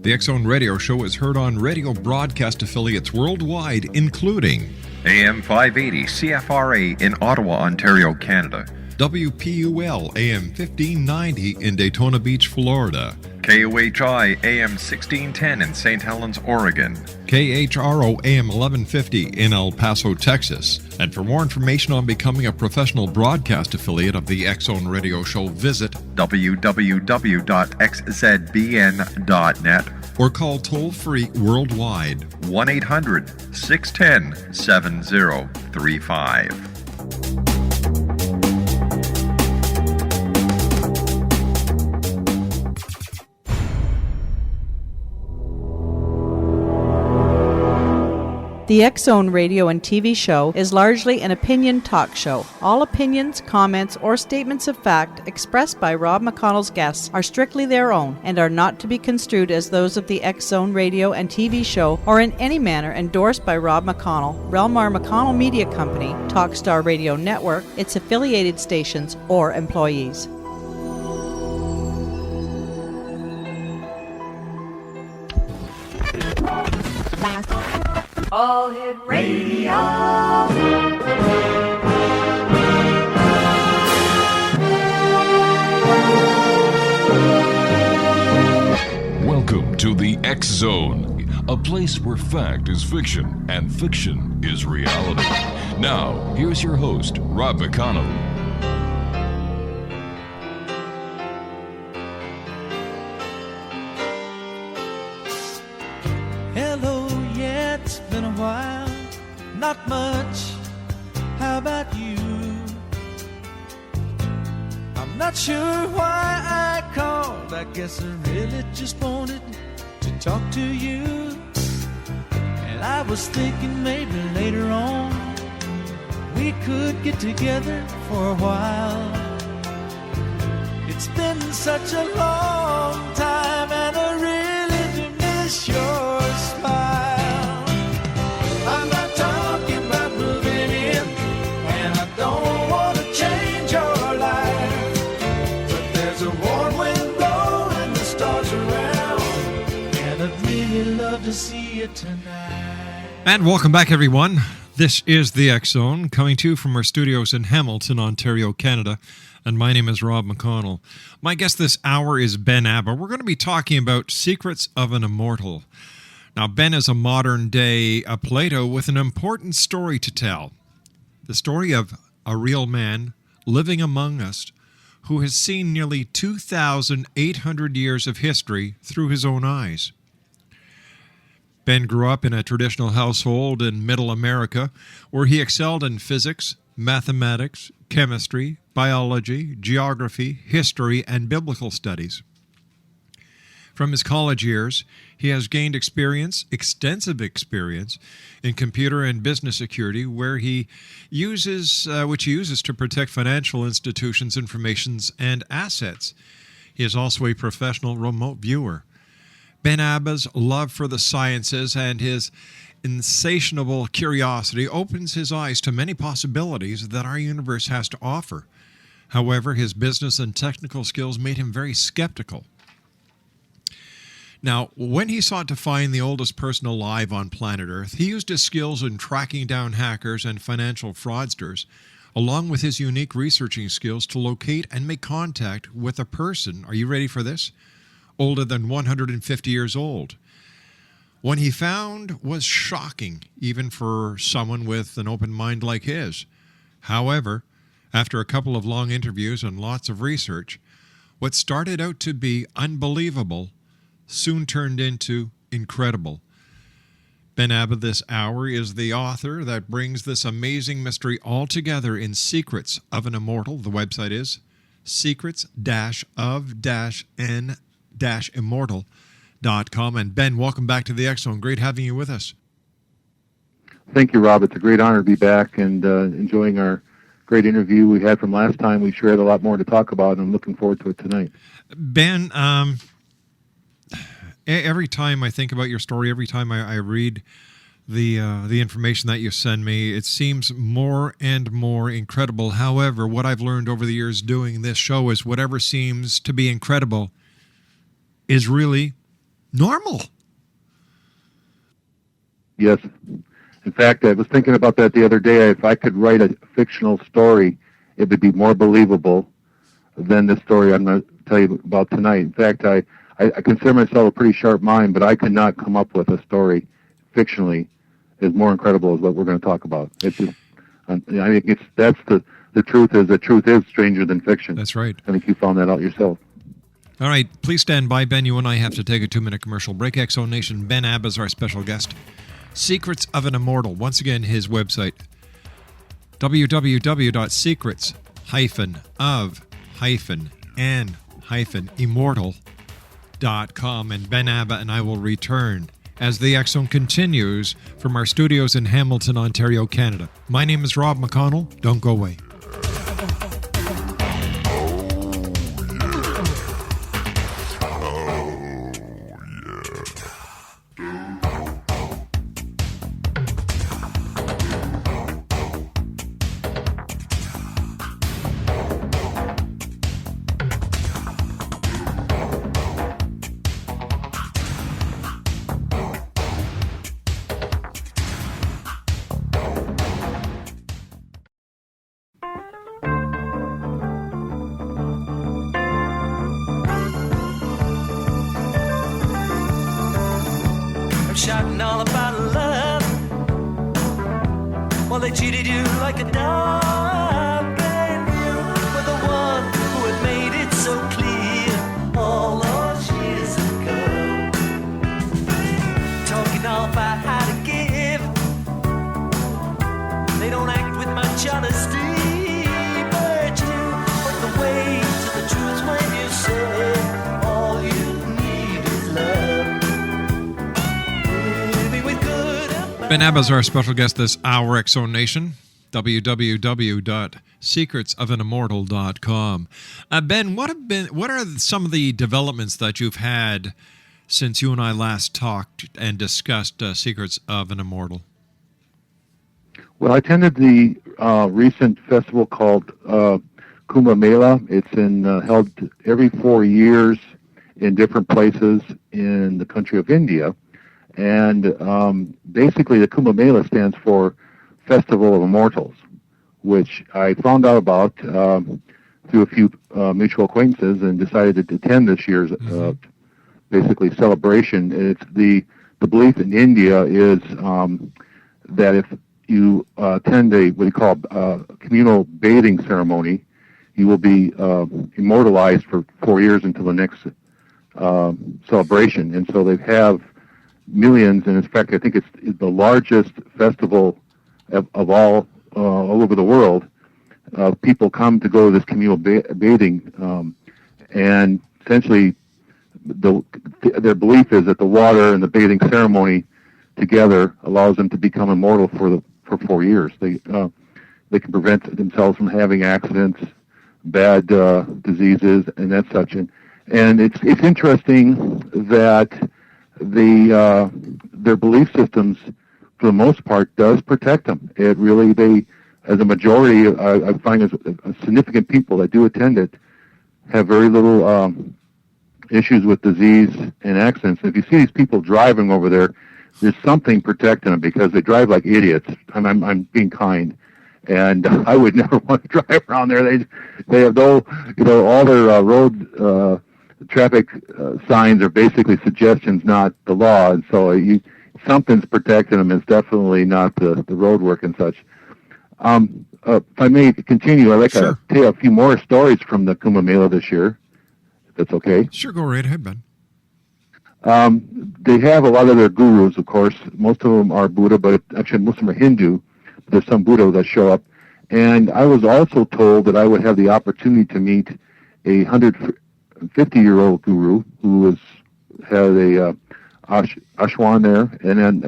The X Zone Radio Show is heard on radio broadcast affiliates worldwide, including AM 580 CFRA in Ottawa, Ontario, Canada. WPUL AM 1590 in Daytona Beach, Florida. KOHI AM 1610 in St. Helens, Oregon. KHRO AM 1150 in El Paso, Texas. And for more information on becoming a professional broadcast affiliate of the X Zone Radio Show, visit www.xzbn.net or call toll-free worldwide 1-800-610-7035. The X Zone radio and TV show is largely an opinion talk show. All opinions, comments, or statements of fact expressed by Rob McConnell's guests are strictly their own and are not to be construed as those of the X Zone radio and TV show or in any manner endorsed by Rob McConnell, REL-MAR McConnell Media Company, Talkstar Radio Network, its affiliated stations, or employees. All Hit Radio. Welcome to the X Zone, a place where fact is fiction and fiction is reality. Now, here's your host, Rob McConnell. Hello, yeah, it's been a while. Not much. How about you? I'm not sure why I called. I guess I really just wanted to talk to you. And I was thinking maybe later on we could get together for a while. It's been such a long time and I really do miss your smile. I'm not talking about moving in, and I don't want to change your life, but there's a warm wind blowing the stars around, and I'd really love to see you tonight. And welcome back, everyone. This is the X Zone, coming to you from our studios in Hamilton, Ontario, Canada. And my name is Rob McConnell. My guest this hour is Ben ABBA. We're going to be talking about Secrets of an Immortal. Now, Ben is a modern-day Plato with an important story to tell. The story of a real man living among us who has seen nearly 2,800 years of history through his own eyes. Ben grew up in a traditional household in Middle America where he excelled in physics, mathematics, chemistry, biology, geography, history, and biblical studies. From his college years, he has gained extensive experience in computer and business security, which he uses to protect financial institutions' information and assets. He is also a professional remote viewer. Ben ABBA's love for the sciences and his insatiable curiosity opens his eyes to many possibilities that our universe has to offer. However, his business and technical skills made him very skeptical. Now, when he sought to find the oldest person alive on planet Earth, he used his skills in tracking down hackers and financial fraudsters, along with his unique researching skills to locate and make contact with a person, are you ready for this? Older than 150 years old. What he found was shocking, even for someone with an open mind like his. However, after a couple of long interviews and lots of research, what started out to be unbelievable soon turned into incredible. Ben ABBA this hour is the author that brings this amazing mystery all together in Secrets of an Immortal. The website is secrets-of-n-immortal.com. And Ben, welcome back to the X Zone. Great having you with us. Thank you, Rob. It's a great honor to be back and enjoying our great interview we had from last time. We shared a lot more to talk about, and I'm looking forward to it tonight. Ben, every time I think about your story, every time I read the information that you send me, it seems more and more incredible. However, what I've learned over the years doing this show is whatever seems to be incredible is really normal. Yes. In fact, I was thinking about that the other day. If I could write a fictional story, it would be more believable than the story I'm going to tell you about tonight. In fact, I consider myself a pretty sharp mind, but I cannot come up with a story fictionally as more incredible as what we're going to talk about. It's just, I think that's the truth is the truth is stranger than fiction. That's right. I think you found that out yourself. All right, please stand by, Ben. You and I have to take a 2-minute commercial break. X-Zone Nation, Ben ABBA is our special guest. Secrets of an Immortal. Once again, his website, www.secrets-of-and-immortal.com. And Ben ABBA and I will return as the X-Zone continues from our studios in Hamilton, Ontario, Canada. My name is Rob McConnell. Don't go away. Shouting all about love. Well, they treated you like a dog, and you were the one who had made it so clear all those years ago. Talking all about how to give, they don't act with much honesty, but you point the way to the truth when you say all you need is love. Ben ABBA is our special guest this hour, X-Zone Nation. www.secretsofanimmortal.com. Ben, what are some of the developments that you've had since you and I last talked and discussed Secrets of an Immortal? Well, I attended the recent festival called Kumbh Mela. It's held every 4 years in different places in the country of India. And basically the Kumbh Mela stands for Festival of Immortals, which I found out about through a few mutual acquaintances and decided to attend this year's basically celebration. It's the belief in India is that if you attend what you call a communal bathing ceremony, you will be immortalized for 4 years until the next celebration. And so they have millions, and in fact, I think it's the largest festival of all over the world. People come to go to this communal bathing, and essentially, their belief is that the water and the bathing ceremony together allows them to become immortal for 4 years. They can prevent themselves from having accidents, bad diseases, and that such. And it's interesting that their belief systems, for the most part, does protect them. It really, as a majority, I find as significant people that do attend it have very little issues with disease and accidents. And if you see these people driving over there, there's something protecting them because they drive like idiots. I'm being kind, and I would never want to drive around there. They have all their road traffic signs are basically suggestions, not the law, and so something's protecting them. It's definitely not the road work and such. If I may continue, I'd like to tell you a few more stories from the Kumbh Mela this year, if that's okay. Sure, go right ahead, Ben. They have a lot of their gurus, of course. Most of them are Buddha, but actually most of them are Hindu. There's some Buddha that show up. And I was also told that I would have the opportunity to meet a 150-year-old guru who had a ashwan there, and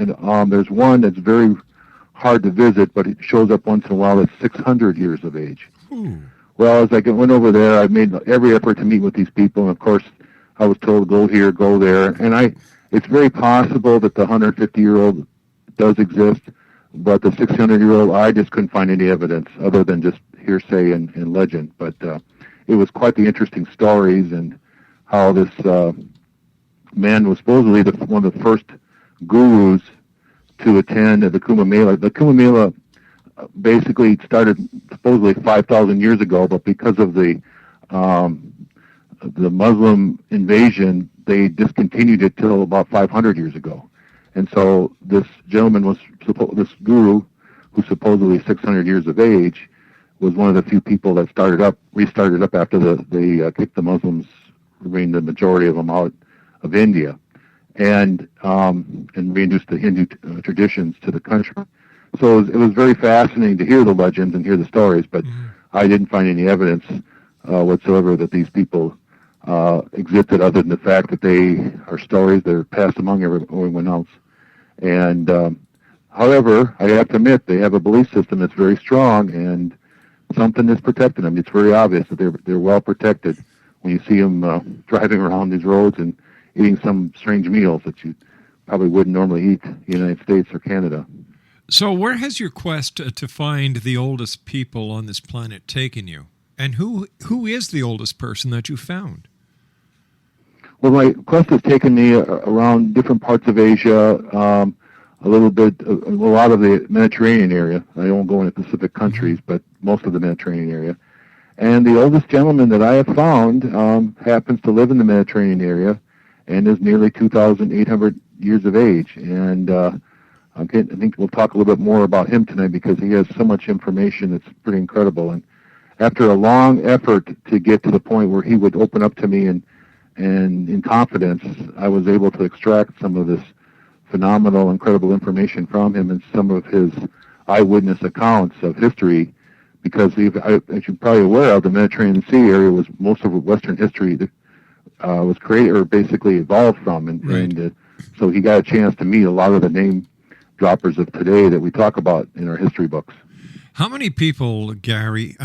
there's one that's very hard to visit, but it shows up once in a while that's 600 years of age. Ooh. Well, as I went over there, I made every effort to meet with these people, and of course, I was told go here, go there, and it's very possible that the 150-year-old does exist, but the 600-year-old, I just couldn't find any evidence other than just hearsay and legend. But it was quite the interesting stories and how this man was supposedly one of the first gurus to attend the Kumbh Mela. The Kumbh Mela basically started supposedly 5,000 years ago, but because of the Muslim invasion, they discontinued it till about 500 years ago. And so this gentleman this guru, who's supposedly 600 years of age, was one of the few people that restarted up after they kicked the Muslims, bringing the majority of them out of India, and reintroduced the Hindu traditions to the country. So it was very fascinating to hear the legends and hear the stories, but I didn't find any evidence whatsoever that these people existed, other than the fact that they are stories that are passed among everyone else. And however, I have to admit, they have a belief system that's very strong, and something is protecting them. It's very obvious that they're well protected when you see them driving around these roads and eating some strange meals that you probably wouldn't normally eat in the United States or Canada. So where has your quest to find the oldest people on this planet taken you? And who is the oldest person that you found? Well, my quest has taken me around different parts of Asia, a lot of the Mediterranean area. I won't go into specific countries, but most of the Mediterranean area. And the oldest gentleman that I have found happens to live in the Mediterranean area and is nearly 2,800 years of age. And I think we'll talk a little bit more about him tonight because he has so much information that's pretty incredible. And after a long effort to get to the point where he would open up to me and in confidence, I was able to extract some of this phenomenal, incredible information from him and some of his eyewitness accounts of history, because as you're probably aware of, the Mediterranean Sea area was most of Western history that was created or basically evolved from, and so he got a chance to meet a lot of the name droppers of today that we talk about in our history books. How many people, Ben,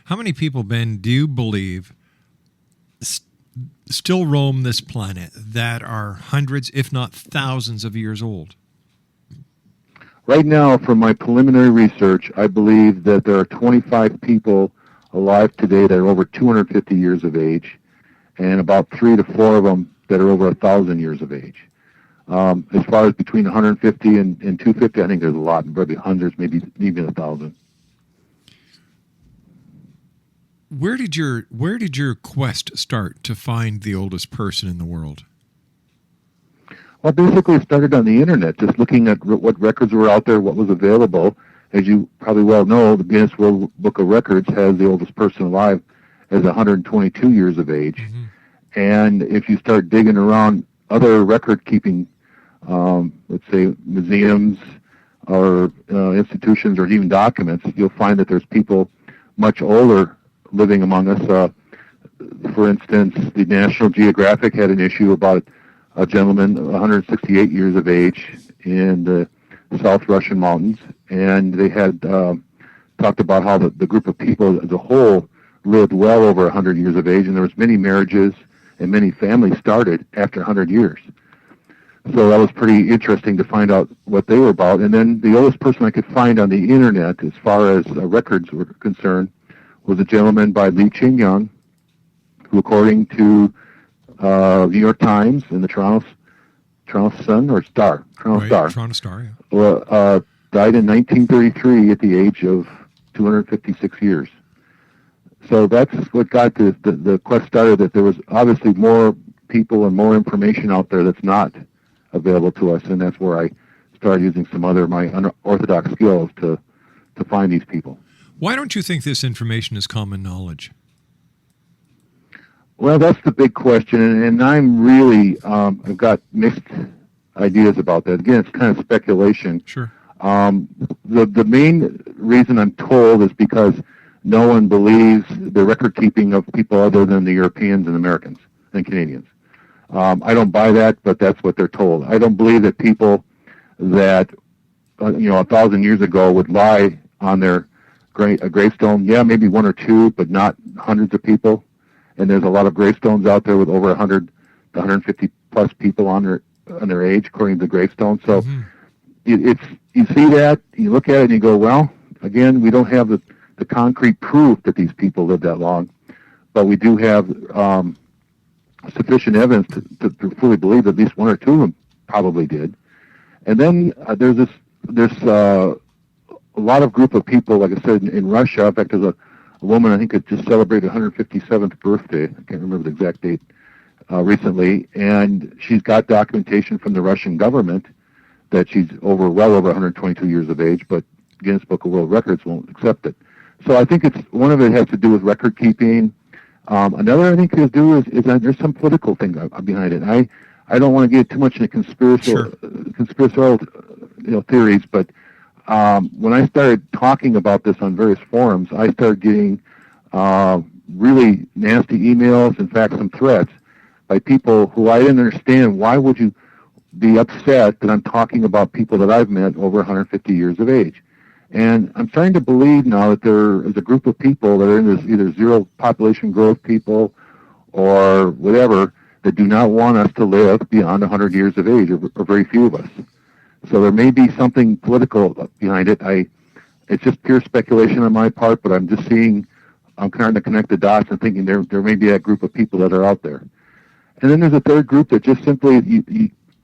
how many people, Ben, do you believe still roam this planet that are hundreds, if not thousands of years old? Right now, from my preliminary research, I believe that there are 25 people alive today that are over 250 years of age, and about 3 to 4 of them that are over 1,000 years of age. As far as between 150 and 250, I think there's a lot, probably hundreds, maybe even 1,000. Where did your quest start to find the oldest person in the world? Well, basically it started on the internet, just looking at what records were out there, what was available. As you probably well know, the Guinness World Book of Records has the oldest person alive as 122 years of age. Mm-hmm. And if you start digging around other record-keeping, let's say museums or institutions or even documents, you'll find that there's people much older living among us. For instance, the National Geographic had an issue about a gentleman, 168 years of age, in the South Russian mountains, and they had talked about how the group of people as a whole lived well over 100 years of age, and there was many marriages and many families started after 100 years. So that was pretty interesting to find out what they were about. And then the oldest person I could find on the internet, as far as records were concerned, was a gentleman by Lee Ching-Young, who, according to New York Times and the Toronto Sun or Star, Toronto Star, yeah. Died in 1933 at the age of 256 years. So that's what got the quest started, that there was obviously more people and more information out there that's not available to us, and that's where I started using some other my unorthodox skills to find these people. Why don't you think this information is common knowledge? Well, that's the big question, and I'm really, I've got mixed ideas about that. Again, it's kind of speculation. Sure. The main reason I'm told is because no one believes the record keeping of people other than the Europeans and Americans and Canadians. I don't buy that, but that's what they're told. I don't believe that people that 1,000 years ago would lie on their gravestone. Yeah, maybe 1 or 2, but not hundreds of people. And there's a lot of gravestones out there with over 100 to 150 plus people on their age, according to the gravestone. So you see that, you look at it, and you go, well, again, we don't have the concrete proof that these people lived that long, but we do have sufficient evidence to fully believe that at least one or two of them probably did. And then there's a lot of group of people, like I said, in Russia. In fact, there's a woman I think that just celebrated 157th birthday. I can't remember the exact date recently, and she's got documentation from the Russian government that she's well over 122 years of age, but Guinness Book of World Records won't accept it. So I think one of it has to do with record keeping. Another I think has to do is that there's some political thing behind it. I don't want to get too much into conspiratorial theories, but when I started talking about this on various forums, I started getting really nasty emails, in fact, some threats by people who I didn't understand. Why would you be upset that I'm talking about people that I've met over 150 years of age? And I'm starting to believe now that there is a group of people that are in this either zero population growth people or whatever that do not want us to live beyond 100 years of age, or very few of us. So there may be something political behind it. It's just pure speculation on my part, but I'm trying to connect the dots and thinking there may be that group of people that are out there. And then there's a third group that just simply,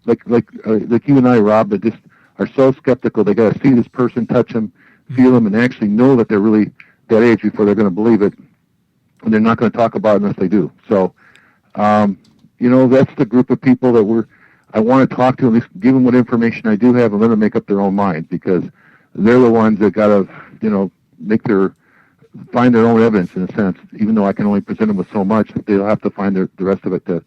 like you and I, Rob, that just are so skeptical. They got to see this person, touch them, feel them, and actually know that they're really that age before they're going to believe it. And they're not going to talk about it unless they do. So, that's the group of people that I want to talk to, at least give them what information I do have, and let them make up their own mind, because they're the ones that got to, find their own evidence in a sense. Even though I can only present them with so much, they'll have to find the rest of it to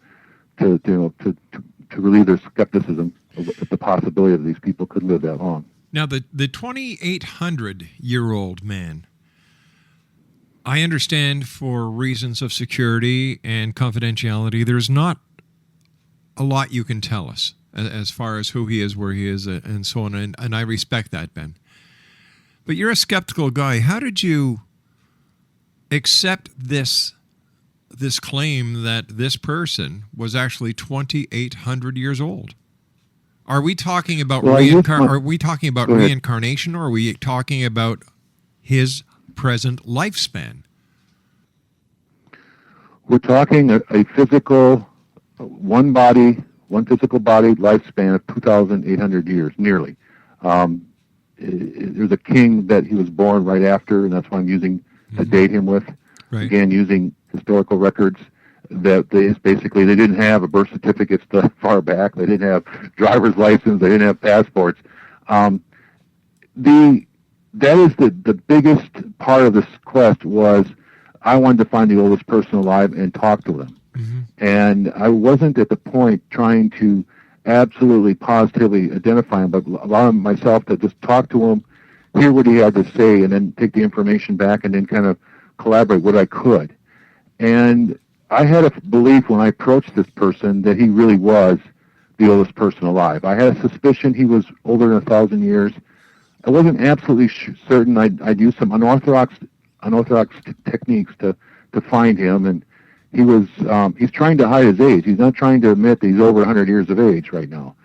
relieve their skepticism of the possibility that these people could live that long. Now, the 2,800-year-old man, I understand for reasons of security and confidentiality, there's not a lot you can tell us as far as who he is, where he is, and so on, and I respect that, Ben. But you're a skeptical guy. How did you accept this claim that this person was actually 2,800 years old? Are we talking about reincarnation, or are we talking about his present lifespan? We're talking a physical, one physical body lifespan of 2,800 years, nearly. There's a king that he was born right after, and that's why I'm using to date him with. Right. Again, using historical records that they didn't have a birth certificate that far back. They didn't have driver's license. They didn't have passports. That is the biggest part of this quest was I wanted to find the oldest person alive and talk to them. Mm-hmm. And I wasn't at the point trying to absolutely positively identify him, but allowing myself to just talk to him, hear what he had to say, and then take the information back and then kind of collaborate what I could. And I had a belief when I approached this person that he really was the oldest person alive. I had a suspicion he was older than 1,000 years. I wasn't absolutely certain. I'd use some unorthodox techniques to find him, and he's trying to hide his age. He's not trying to admit that he's over 100 years of age right now.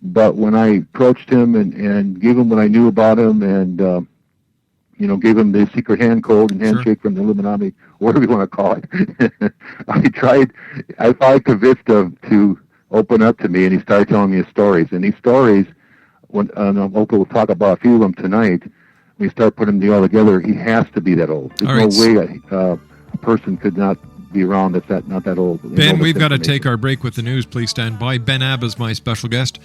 But when I approached him and gave him what I knew about him, and gave him the secret hand code and handshake from the Illuminati, whatever you want to call it, I finally convinced him to open up to me, and he started telling me his stories. And these stories, we'll talk about a few of them tonight. When we start putting them all together, he has to be that old. There's no way a person could not be around that's not that old. Ben, we've got to take our break with the news. Please stand by. Ben ABBA is my special guest.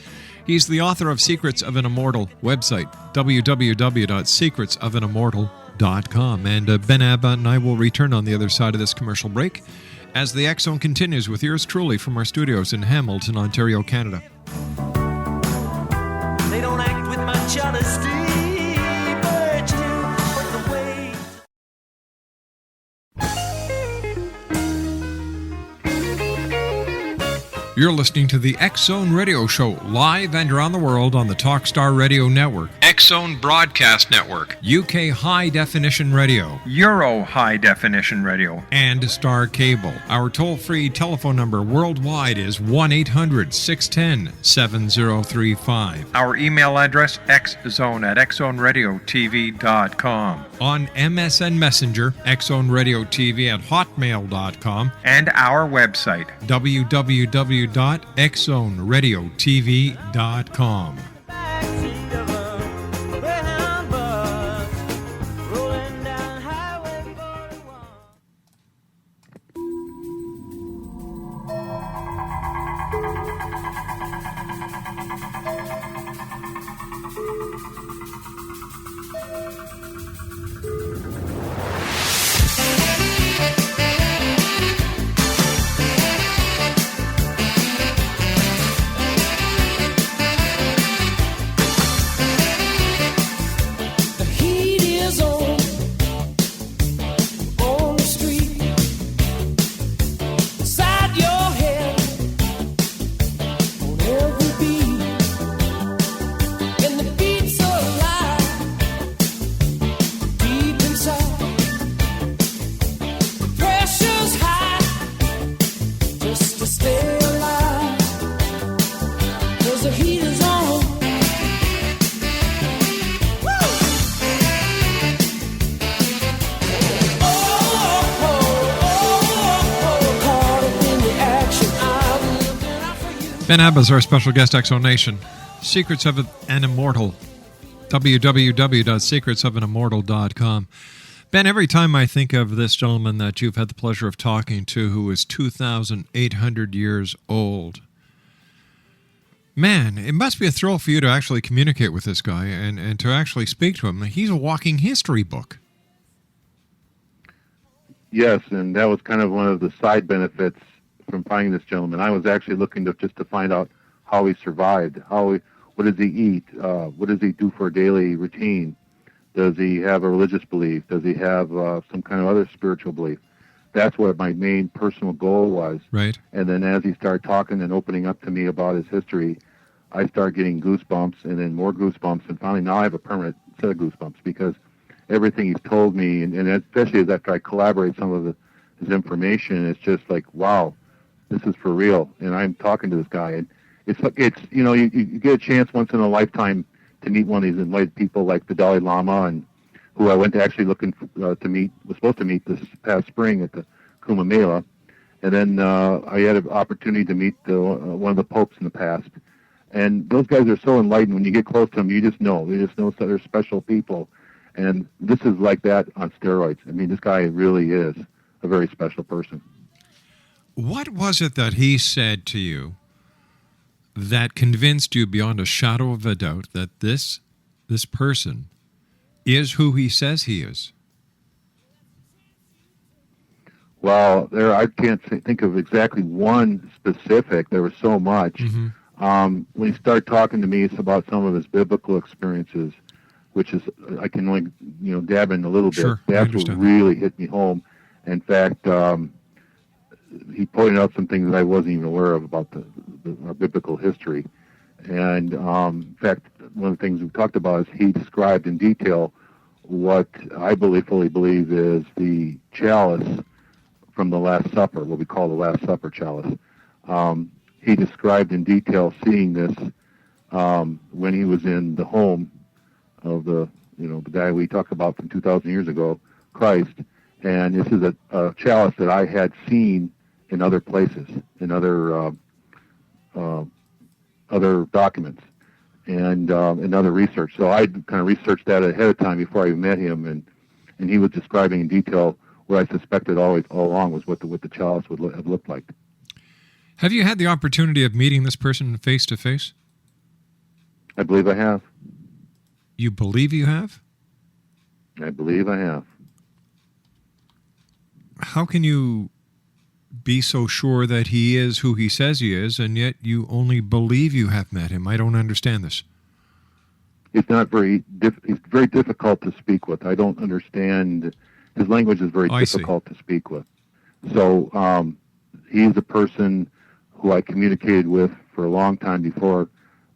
He's the author of Secrets of an Immortal. Website, www.secretsofanimmortal.com. And Ben ABBA and I will return on the other side of this commercial break as the X Zone continues with yours truly from our studios in Hamilton, Ontario, Canada. They don't act with much honesty. You're listening to the X Zone Radio Show, live and around the world on the Talkstar Radio Network. X-Zone Broadcast Network, UK High Definition Radio, Euro High Definition Radio, and Star Cable. Our toll-free telephone number worldwide is 1-800-610-7035. Our email address, xzone@xzoneradiotv.com. On MSN Messenger, X-Zone Radio TV at hotmail.com, And our website, www.xzoneradiotv.com. Backseat of a Greyhound bus, rolling down Highway 41. The heat is on the street, inside your head, on every beat, and the beats alive, deep inside. The pressure's high, just to stay alive, 'cause the heat is on. Ben ABBA is our special guest, X-Zone Nation. Secrets of an Immortal. www.secretsofanimmortal.com. Ben, every time I think of this gentleman that you've had the pleasure of talking to, who is 2,800 years old, man, it must be a thrill for you to actually communicate with this guy and to actually speak to him. He's a walking history book. Yes, and that was kind of one of the side benefits from finding this gentleman. I was actually looking to find out how he survived. What does he eat? What does he do for a daily routine? Does he have a religious belief? Does he have some kind of other spiritual belief? That's what my main personal goal was. Right. And then as he started talking and opening up to me about his history, I started getting goosebumps and then more goosebumps. And finally, now I have a permanent set of goosebumps because everything he's told me, and especially as after I collaborate some of his information, it's just like, wow, this is for real. And I'm talking to this guy, and it's you get a chance once in a lifetime to meet one of these enlightened people like the Dalai Lama, and who I went to actually looking was supposed to meet this past spring at the Kumbh Mela. And then I had an opportunity to meet one of the popes in the past. And those guys are so enlightened. When you get close to them, you just know they're special people. And this is like that on steroids. I mean, this guy really is a very special person. What was it that he said to you that convinced you beyond a shadow of a doubt that this person is who he says he is? Well, I can't think of exactly one specific. There was so much. Mm-hmm. When he started talking to me, it's about some of his biblical experiences, which is I can only dab in a little bit. Sure, That's what really hit me home. In fact, he pointed out some things that I wasn't even aware of about our biblical history. And in fact, one of the things we talked about is he described in detail what I fully believe is the chalice from the Last Supper, what we call the Last Supper chalice. He described in detail seeing this when he was in the home of the guy we talked about from 2,000 years ago, Christ. And this is a chalice that I had seen in other places, in other documents, and in other research. So I kind of researched that ahead of time before I met him, and he was describing in detail what I suspected all along was what the chalice would have looked like. Have you had the opportunity of meeting this person face to face? I believe I have. You believe you have? I believe I have. How can you be so sure that he is who he says he is, and yet you only believe you have met him? I don't understand this. It's not it's very difficult to speak with. I don't understand. His language is very difficult to speak with. So he's a person who I communicated with for a long time before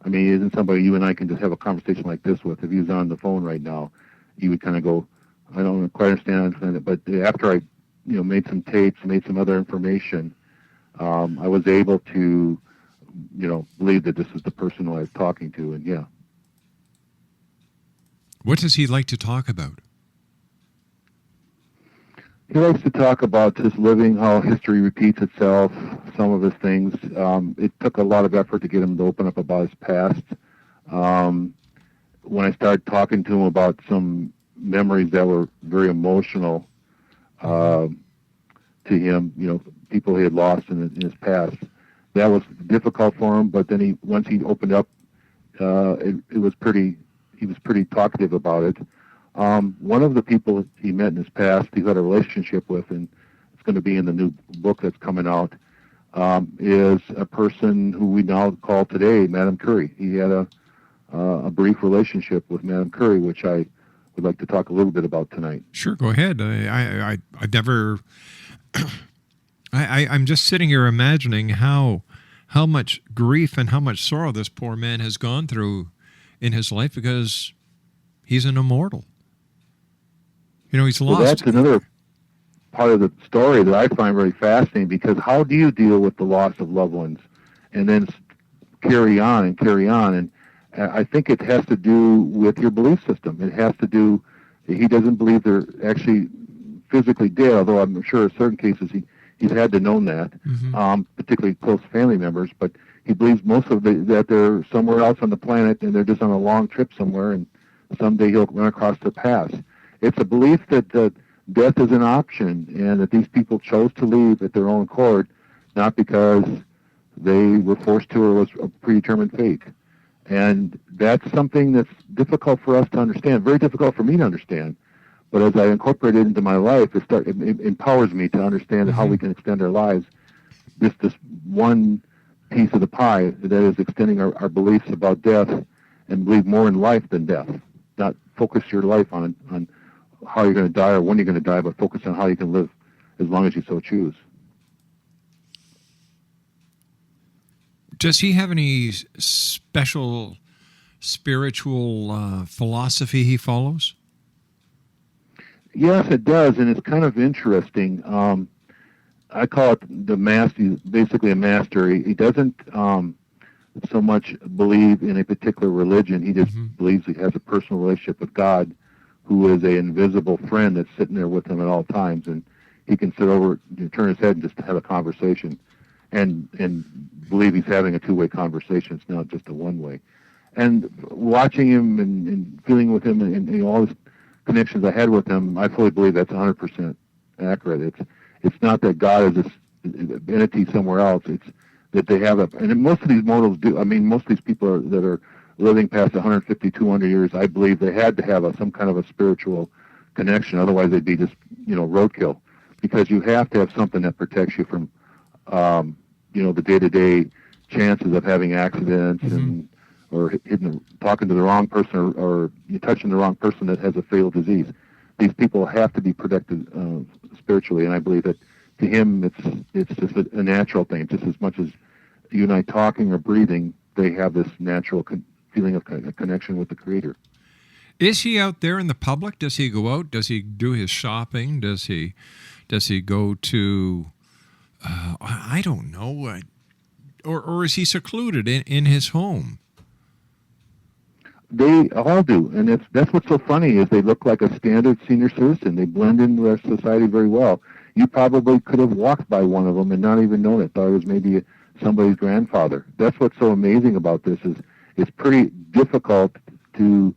I mean, he isn't somebody you and I can just have a conversation like this with. If he was on the phone right now, you would kind of go, I don't quite understand it. But after I, made some tapes, made some other information, I was able to, believe that this is the person who I was talking to, and yeah. What does he like to talk about? He likes to talk about just living, how history repeats itself, some of his things. It took a lot of effort to get him to open up about his past. When I started talking to him about some memories that were very emotional to him, people he had lost in his past, that was difficult for him. But then once he opened up, he was pretty talkative about it. One of the people he met in his past, he had a relationship with, and it's going to be in the new book that's coming out, is a person who we now call today Madame Curie. He had a brief relationship with Madame Curie, which I would like to talk a little bit about tonight. Sure, go ahead. I've never... I'm just sitting here imagining how much grief and how much sorrow this poor man has gone through in his life, because he's an immortal. He's lost. Well, that's another part of the story that I find very fascinating, because how do you deal with the loss of loved ones and then carry on? And I think it has to do with your belief system. It has to do, he doesn't believe they're actually physically dead, although I'm sure in certain cases he's had to know that, particularly close family members, but he believes that they're somewhere else on the planet and they're just on a long trip somewhere, and someday he'll run across their paths. It's a belief that death is an option, and that these people chose to leave at their own accord, not because they were forced to or was a predetermined fate. And that's something that's difficult for us to understand, very difficult for me to understand. But as I incorporate it into my life, it empowers me to understand how we can extend our lives. This one piece of the pie, that is extending our beliefs about death, and believe more in life than death. Not focus your life on how you're going to die or when you're going to die, but focus on how you can live as long as you so choose. Does he have any special spiritual philosophy he follows? Yes, it does, and it's kind of interesting. I call it the master. He's basically a master. He doesn't so much believe in a particular religion. He just believes he has a personal relationship with God, who is an invisible friend that's sitting there with him at all times, and he can sit over, turn his head, and just have a conversation, and believe he's having a two-way conversation. It's not just a one-way. And watching him and feeling with him and all his connections I had with him, I fully believe that's 100% accurate. It's not that God is this entity somewhere else. It's that they have and most of these mortals do. I mean, most of these people that are living past 150, 200 years, I believe they had to have some kind of a spiritual connection. Otherwise, they'd be just, roadkill. Because you have to have something that protects you from, the day-to-day chances of having accidents or talking to the wrong person or you touching the wrong person that has a fatal disease. These people have to be protected spiritually, and I believe that to him it's just a natural thing. Just as much as you and I talking or breathing, they have this natural feeling of connection with the Creator. Is he out there in the public? Does he go out? Does he do his shopping? Does he go to, I don't know, or is he secluded in his home? They all do, and that's what's so funny is they look like a standard senior citizen. They blend into our society very well. You probably could have walked by one of them and not even known it. Thought it was maybe somebody's grandfather. That's what's so amazing about this is it's pretty difficult to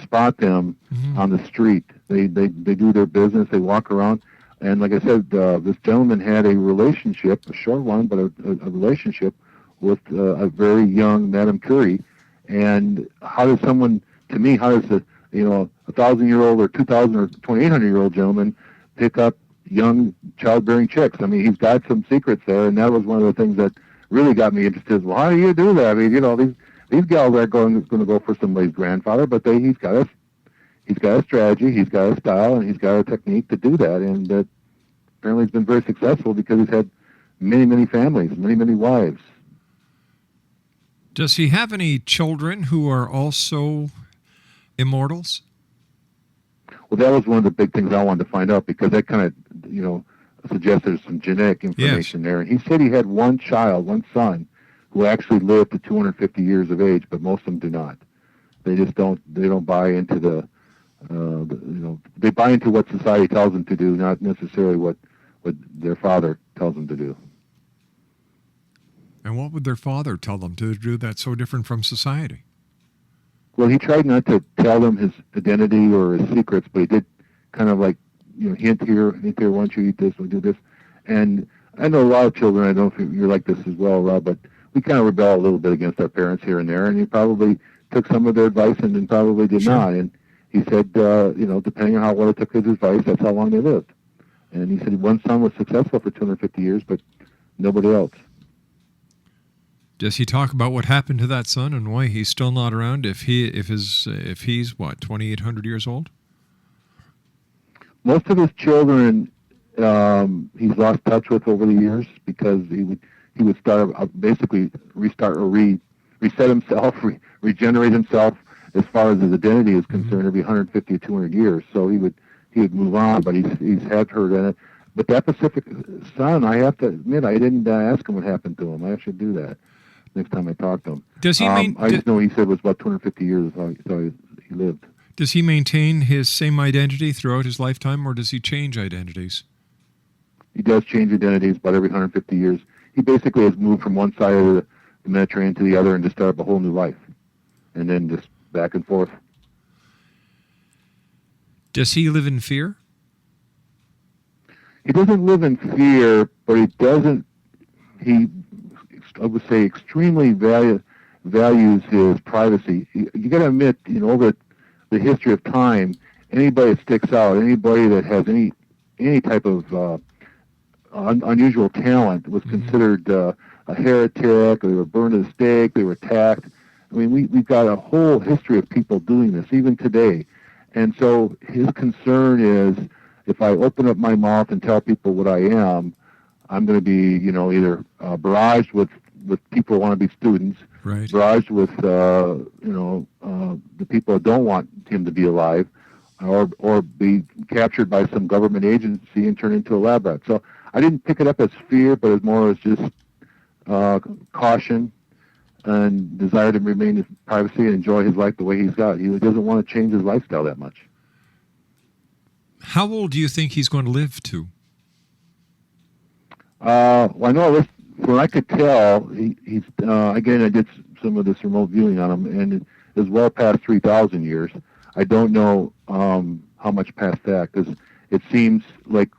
spot them on the street. They do their business. They walk around, and like I said, this gentleman had a relationship, a short one, but a relationship with a very young Madame Curie. And how does someone, to me, how does a 1,000-year-old or 2,000 or 2,800-year-old gentleman pick up young childbearing chicks? I mean, he's got some secrets there, and that was one of the things that really got me interested. Well, how do you do that? I mean, these gals aren't going to go for somebody's grandfather, but he's got a strategy, he's got a style, and he's got a technique to do that, and that apparently has been very successful because he's had many, many families, many, many wives. Does he have any children who are also immortals? Well, that was one of the big things I wanted to find out, because that kind of, suggests there's some genetic information there. And he said he had one child, one son, who actually lived to 250 years of age, but most of them do not. They just don't buy into they buy into what society tells them to do, not necessarily what their father tells them to do. And what would their father tell them to do that's so different from society? Well, he tried not to tell them his identity or his secrets, but he did kind of like, hint here, why don't you eat this, or do this. And I know a lot of children, I don't know if you're like this as well, Rob, but we kind of rebel a little bit against our parents here and there, and he probably took some of their advice and then probably did not. And he said, depending on how well he took his advice, that's how long they lived. And he said one son was successful for 250 years, but nobody else. Does he talk about what happened to that son and why he's still not around if he's 2,800 years old? Most of his children he's lost touch with over the years, because he would start basically restart or reset himself, regenerate himself as far as his identity is concerned every 150 or 200 years. So he would move on, but he's had heard in it. But that Pacific son, I have to admit, I didn't ask him what happened to him. I should do that next time I talk to him. Does he I just know he said it was about 250 years he lived. Does he maintain his same identity throughout his lifetime, or does he change identities? He does change identities about every 150 years. He basically has moved from one side of the Mediterranean to the other and just started up a whole new life, and then just back and forth. Does he live in fear? He doesn't live in fear, but he I would say, extremely values his privacy. You got to admit, over the history of time, anybody that sticks out, anybody that has any type of unusual talent was considered a heretic, or they were burned at the stake, they were attacked. I mean, we've got a whole history of people doing this, even today. And so his concern is, if I open up my mouth and tell people what I am, I'm going to be, either barraged with people who want to be students, right, barraged with, the people that don't want him to be alive, or be captured by some government agency and turned into a lab rat. So I didn't pick it up as fear, but as more as just caution and desire to remain in privacy and enjoy his life the way he's got. He doesn't want to change his lifestyle that much. How old do you think he's going to live to? Well, I know this, from what I could tell, he's again, I did some of this remote viewing on him, and it is well past 3,000 years. I don't know how much past that, because it seems like,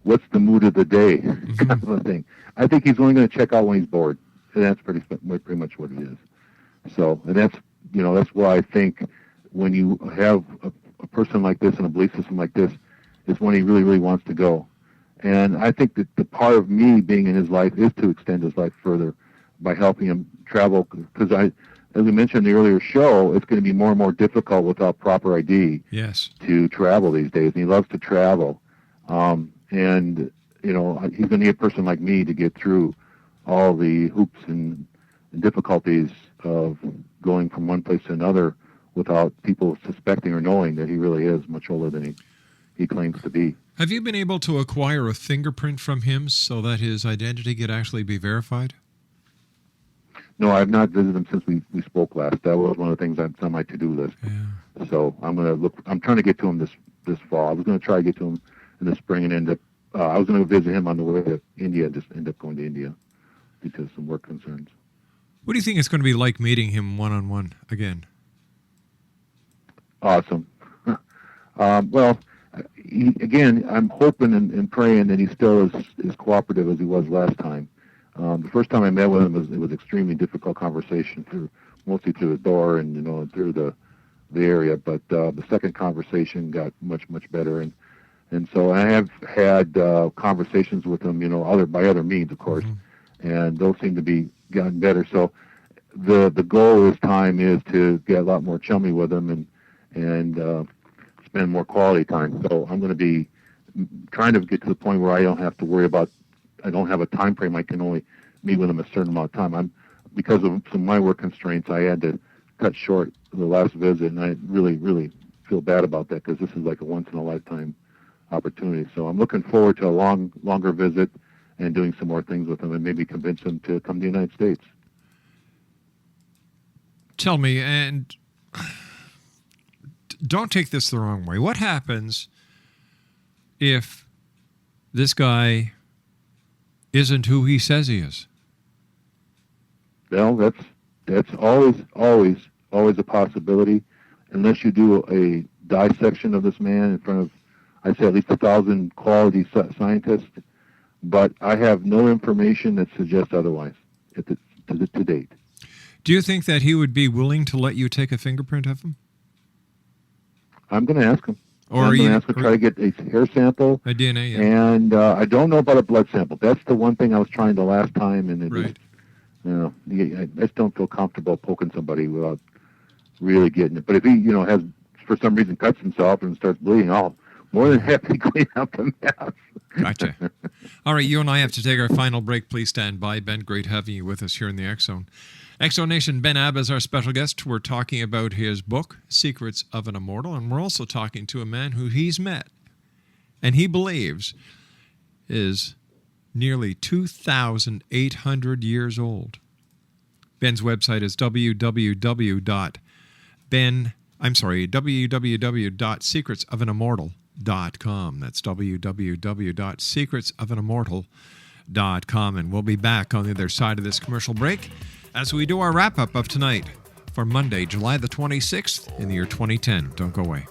what's the mood of the day kind of a thing. I think he's only going to check out when he's bored, and that's pretty much what it is. So, and that's why I think when you have a person like this and a belief system like this, is when he really, really wants to go. And I think that the part of me being in his life is to extend his life further by helping him travel, because as we mentioned in the earlier show, it's going to be more and more difficult without proper ID to travel these days. And he loves to travel. And, he's going to need a person like me to get through all the hoops and difficulties of going from one place to another without people suspecting or knowing that he really is much older than he claims to be. Have you been able to acquire a fingerprint from him so that his identity could actually be verified? No, I have not visited him since we spoke last. That was one of the things that's on my to-do list. Yeah. So I'm trying to get to him this fall. I was going to try to get to him in the spring and end up, I was going to visit him on the way to India, just end up going to India because of some work concerns. What do you think it's going to be like meeting him one-on-one again? Awesome. Well, again, I'm hoping and praying that he still is as cooperative as he was last time. The first time I met with him, it was extremely difficult conversation, mostly through the door and through the area. But the second conversation got much better, and so I have had conversations with him, by other means, of course, and those seem to be gotten better. So the goal this time is to get a lot more chummy with him and spend more quality time. So I'm going to be trying to get to the point where I don't have to worry about, I don't have a time frame. I can only meet with him a certain amount of time. because of some of my work constraints, I had to cut short the last visit, and I really, really feel bad about that because this is like a once-in-a-lifetime opportunity. So I'm looking forward to a longer visit and doing some more things with him and maybe convince him to come to the United States. Tell me, and don't take this the wrong way, what happens if this guy isn't who he says he is? Well, that's always a possibility, unless you do a dissection of this man in front of, I'd say, at least 1,000 quality scientists. But I have no information that suggests otherwise to date. Do you think that he would be willing to let you take a fingerprint of him? I'm going to ask him. Or I'm going to ask him to try to get a hair sample. A DNA, yeah. And I don't know about a blood sample. That's the one thing I was trying the last time, and it Right. I just don't feel comfortable poking somebody without really getting it. But if he, has, for some reason, cuts himself and starts bleeding, I'll more than happy to clean up the mess. Gotcha. All right, you and I have to take our final break. Please stand by. Ben, great having you with us here in the X Zone. X Zone Nation, Ben ABBA is our special guest. We're talking about his book, Secrets of an Immortal, and we're also talking to a man who he's met and he believes is nearly 2,800 years old. Ben's website is www.secretsofanimmortal.com. That's www.secretsofanimmortal.com. And we'll be back on the other side of this commercial break as we do our wrap-up of tonight for Monday, July the 26th in the year 2010. Don't go away.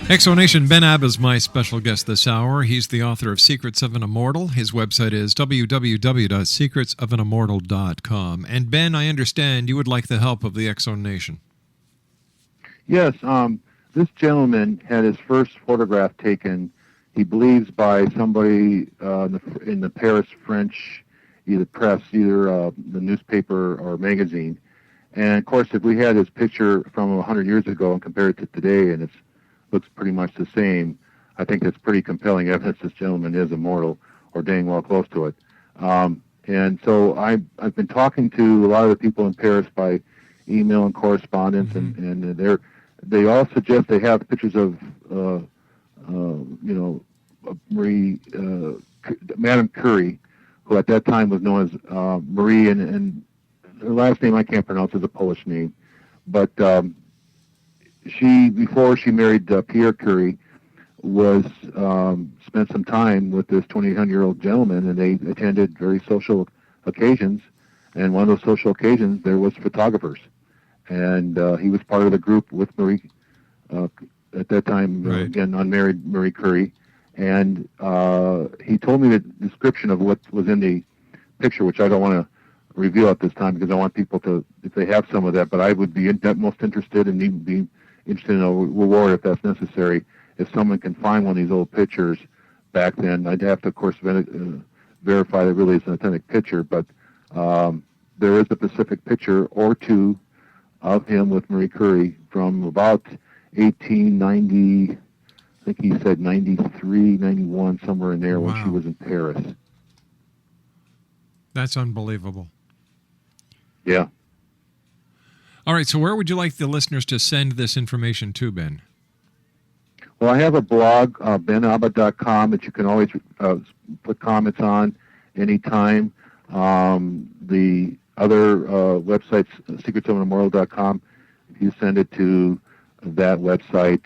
Exonation, Ben ABBA is my special guest this hour. He's the author of Secrets of an Immortal. His website is www.secretsofanimmortal.com. And Ben, I understand you would like the help of the Exo Nation. Yes, this gentleman had his first photograph taken, he believes, by somebody in the Paris French, either press, the newspaper or magazine. And, of course, if we had his picture from 100 years ago and compared it to today, and it looks pretty much the same, I think that's pretty compelling evidence this gentleman is immortal, or dang well close to it. And so I've been talking to a lot of the people in Paris by email and correspondence, and they all suggest they have pictures of Marie, Madame Curie, who at that time was known as Marie, and her last name I can't pronounce, is a Polish name, but she, before she married Pierre Curie, was spent some time with this 2,800-year-old gentleman, and they attended very social occasions. And one of those social occasions, there was photographers, and he was part of the group with Marie at that time, right. Again, unmarried Marie Curie. And he told me the description of what was in the picture, which I don't want to reveal at this time because I want people to, if they have some of that, but I would be most interested and even be interested in a reward if that's necessary. If someone can find one of these old pictures back then, I'd have to, of course, verify that it really is an authentic picture, but there is a specific picture or two of him with Marie Curie from about 1890, I think he said 93, 91, somewhere in there. Wow. When she was in Paris. That's unbelievable. Yeah. All right, so where would you like the listeners to send this information to, Ben? Well, I have a blog, benabba.com, that you can always put comments on anytime. The other websites, secretsofanimmortal.com. If you send it to that website,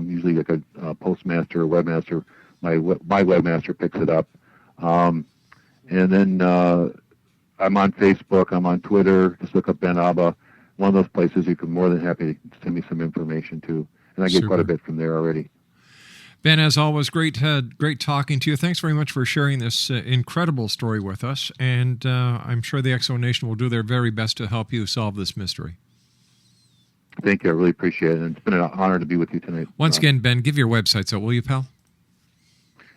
usually like a postmaster or webmaster, my webmaster picks it up. And then I'm on Facebook, I'm on Twitter. Just look up Ben ABBA. One of those places you can more than happy to send me some information to. And I get Super. quite a bit from there already. Ben, as always, great talking to you. Thanks very much for sharing this incredible story with us. And I'm sure the X Zone Nation will do their very best to help you solve this mystery. Thank you. I really appreciate it. And it's been an honor to be with you tonight. Once again, Ben, give your website, so will you, pal?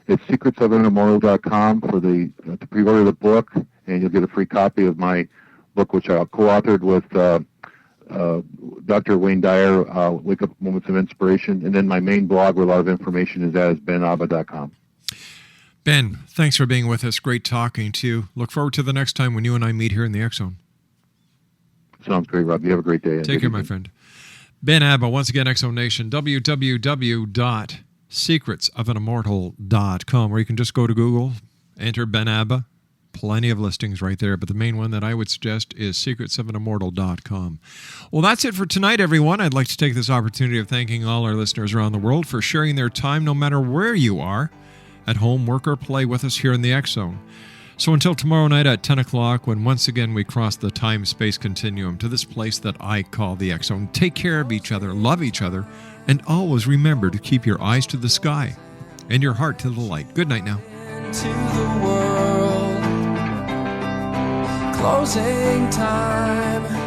It's secretsofanimmortal.com for to pre-order the book, and you'll get a free copy of my book, which I co-authored with Dr. Wayne Dyer, Wake Up Moments of Inspiration. And then my main blog where a lot of information is at is benabba.com. Ben, thanks for being with us. Great talking to you. Look forward to the next time when you and I meet here in the X Zone. Sounds great, Rob. You have a great day. Take care, my friend. Ben ABBA, once again, X Zone Nation, www.secretsofanimmortal.com, where you can just go to Google, enter Ben ABBA. Plenty of listings right there, but the main one that I would suggest is secretsofanimmortal.com. Well, that's it for tonight, everyone. I'd like to take this opportunity of thanking all our listeners around the world for sharing their time, no matter where you are, at home, work, or play with us here in the X Zone. So until tomorrow night at 10 o'clock, when once again we cross the time-space continuum to this place that I call the X Zone, take care of each other, love each other, and always remember to keep your eyes to the sky and your heart to the light. Good night now. To the world, closing time.